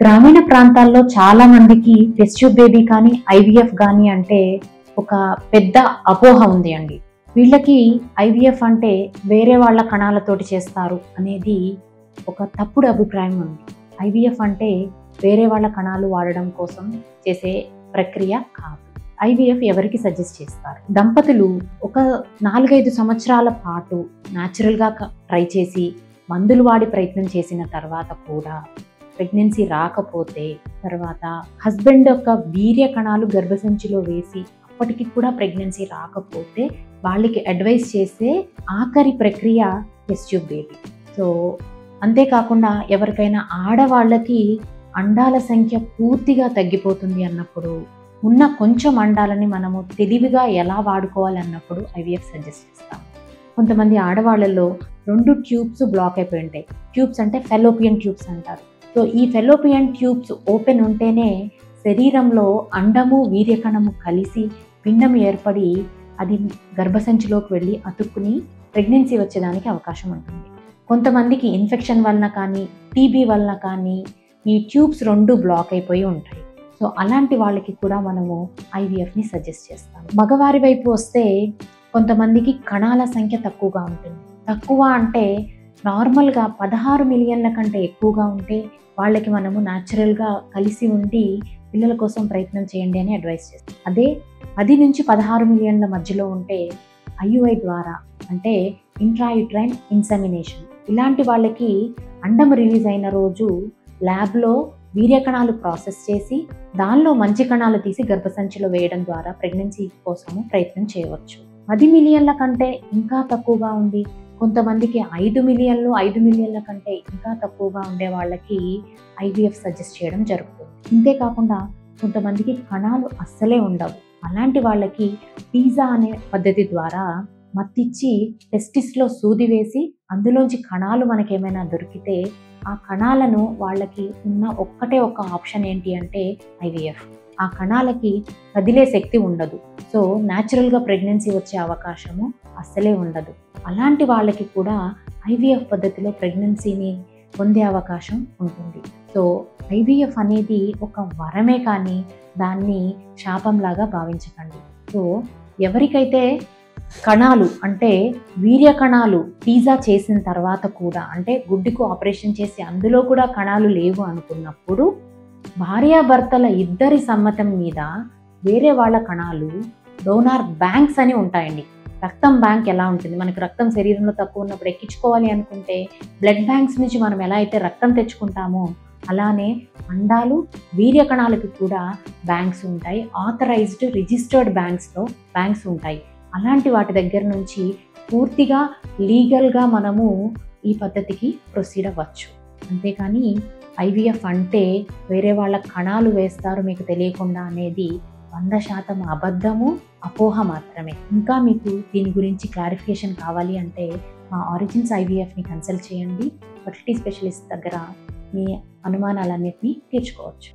గ్రామీణ ప్రాంతాల్లో చాలా మందికి టెస్ట్ ట్యూబ్ బేబీ కానీ ఐవీఎఫ్ కానీ అంటే ఒక పెద్ద అపోహ ఉంది అండి. వీళ్ళకి ఐవీఎఫ్ అంటే వేరే వాళ్ళ కణాలతోటి చేస్తారు అనేది ఒక తప్పుడు అభిప్రాయం ఉంది. ఐవీఎఫ్ అంటే వేరే వాళ్ళ కణాలు వాడడం కోసం చేసే ప్రక్రియ కాదు. ఐవీఎఫ్ ఎవరికి సజెస్ట్ చేస్తారు? దంపతులు ఒక 4-5 సంవత్సరాల పాటు న్యాచురల్గా ట్రై చేసి మందులు వాడి ప్రయత్నం చేసిన తర్వాత కూడా ప్రెగ్నెన్సీ రాకపోతే, తర్వాత హస్బెండ్ యొక్క వీర్య కణాలు గర్భసంచిలో వేసి అప్పటికి కూడా ప్రెగ్నెన్సీ రాకపోతే వాళ్ళకి అడ్వైస్ చేసే ఆఖరి ప్రక్రియ టెస్ట్ ట్యూబ్ బేబీ. సో అంతేకాకుండా ఎవరికైనా ఆడవాళ్ళకి అండాల సంఖ్య పూర్తిగా తగ్గిపోతుంది అన్నప్పుడు, ఉన్న కొంచెం అండాలని మనము తెలివిగా ఎలా వాడుకోవాలి అన్నప్పుడు ఐవీఎఫ్ సజెస్ట్ చేస్తాం. కొంతమంది ఆడవాళ్ళలో 2 ట్యూబ్స్ బ్లాక్ అయిపోయి ఉంటాయి. ట్యూబ్స్ అంటే ఫెలోపియన్ ట్యూబ్స్ అంటారు. సో ఈ ఫెలోపియన్ ట్యూబ్స్ ఓపెన్ ఉంటేనే శరీరంలో అండము వీర్యకణము కలిసి పిండం ఏర్పడి అది గర్భసంచిలోకి వెళ్ళి అతుక్కుని ప్రెగ్నెన్సీ వచ్చేదానికి అవకాశం ఉంటుంది. కొంతమందికి ఇన్ఫెక్షన్ వలన కానీ టీబీ వలన కానీ ఈ ట్యూబ్స్ 2 బ్లాక్ అయిపోయి ఉంటాయి. సో అలాంటి వాళ్ళకి కూడా మనము ఐవీఎఫ్ని సజెస్ట్ చేస్తాము. మగవారి వైపు వస్తే కొంతమందికి కణాల సంఖ్య తక్కువగా ఉంటుంది. తక్కువ అంటే నార్మల్గా 16 మిలియన్ల కంటే ఎక్కువగా ఉంటే వాళ్ళకి మనము న్యాచురల్గా కలిసి ఉండి పిల్లల కోసం ప్రయత్నం చేయండి అని అడ్వైస్ చేస్తాం. అదే 10 నుంచి 16 మిలియన్ల మధ్యలో ఉంటే ఐయుఐ ద్వారా అంటే ఇంట్రాయూట్రైన్ ఇన్సెమినేషన్, ఇలాంటి వాళ్ళకి అండం రిలీజ్ అయిన రోజు ల్యాబ్లో వీర్యకణాలు ప్రాసెస్ చేసి దానిలో మంచి కణాలు తీసి గర్భసంచిలో వేయడం ద్వారా ప్రెగ్నెన్సీ కోసము ప్రయత్నం చేయవచ్చు. 10 మిలియన్ల కంటే ఇంకా తక్కువగా ఉంది, కొంతమందికి 5 మిలియన్ల కంటే ఇంకా తక్కువగా ఉండే వాళ్ళకి ఐవీఎఫ్ సజెస్ట్ చేయడం జరుగుతుంది. ఇంతేకాకుండా కొంతమందికి కణాలు అస్సలే ఉండవు. అలాంటి వాళ్ళకి టీజా అనే పద్ధతి ద్వారా మత్తిచ్చి టెస్టిస్లో సూది వేసి అందులోంచి కణాలు మనకేమైనా దొరికితే ఆ కణాలను వాళ్ళకి ఉన్న ఒక్కటే ఒక ఆప్షన్ ఏంటి అంటే ఐవీఎఫ్. ఆ కణాలకి కదిలే శక్తి ఉండదు. సో న్యాచురల్గా ప్రెగ్నెన్సీ వచ్చే అవకాశము అస్సలే ఉండదు. అలాంటి వాళ్ళకి కూడా ఐవీఎఫ్ పద్ధతిలో ప్రెగ్నెన్సీని పొందే అవకాశం ఉంటుంది. సో ఐవీఎఫ్ అనేది ఒక వరమే కానీ దాన్ని శాపంలాగా భావించకండి. సో ఎవరికైతే కణాలు అంటే వీర్య కణాలు టీజా చేసిన తర్వాత కూడా అంటే గుడ్డుకు ఆపరేషన్ చేసి అందులో కూడా కణాలు లేవు అనుకున్నప్పుడు భార్యాభర్తల ఇద్దరి సమ్మతం మీద వేరే వాళ్ళ కణాలు డోనార్ బ్యాంక్స్ అని ఉంటాయండి. రక్తం బ్యాంక్ ఎలా ఉంటుంది, మనకు రక్తం శరీరంలో తక్కువ ఉన్నప్పుడు ఎక్కించుకోవాలి అనుకుంటే బ్లడ్ బ్యాంక్స్ నుంచి మనం ఎలా అయితే రక్తం తెచ్చుకుంటామో అలానే అండాలు వీర్య కణాలకు కూడా బ్యాంక్స్ ఉంటాయి. ఆథరైజ్డ్ రిజిస్టర్డ్ బ్యాంక్స్ ఉంటాయి. అలాంటి వాటి దగ్గర నుంచి పూర్తిగా లీగల్గా మనము ఈ పద్ధతికి ప్రొసీడ్ అవ్వచ్చు. అంతేకాని ఐవీఎఫ్ అంటే వేరే వాళ్ళ కణాలు వేస్తారు మీకు తెలియకుండా అనేది 100% అబద్ధము, అపోహ మాత్రమే. ఇంకా మీకు దీని గురించి క్లారిఫికేషన్ కావాలి అంటే మా ఆరిజిన్స్ ఐవీఎఫ్ని కన్సల్ట్ చేయండి. ఫర్టిలిటీ స్పెషలిస్ట్ దగ్గర మీ అనుమానాలన్నింటినీ తీర్చుకోవచ్చు.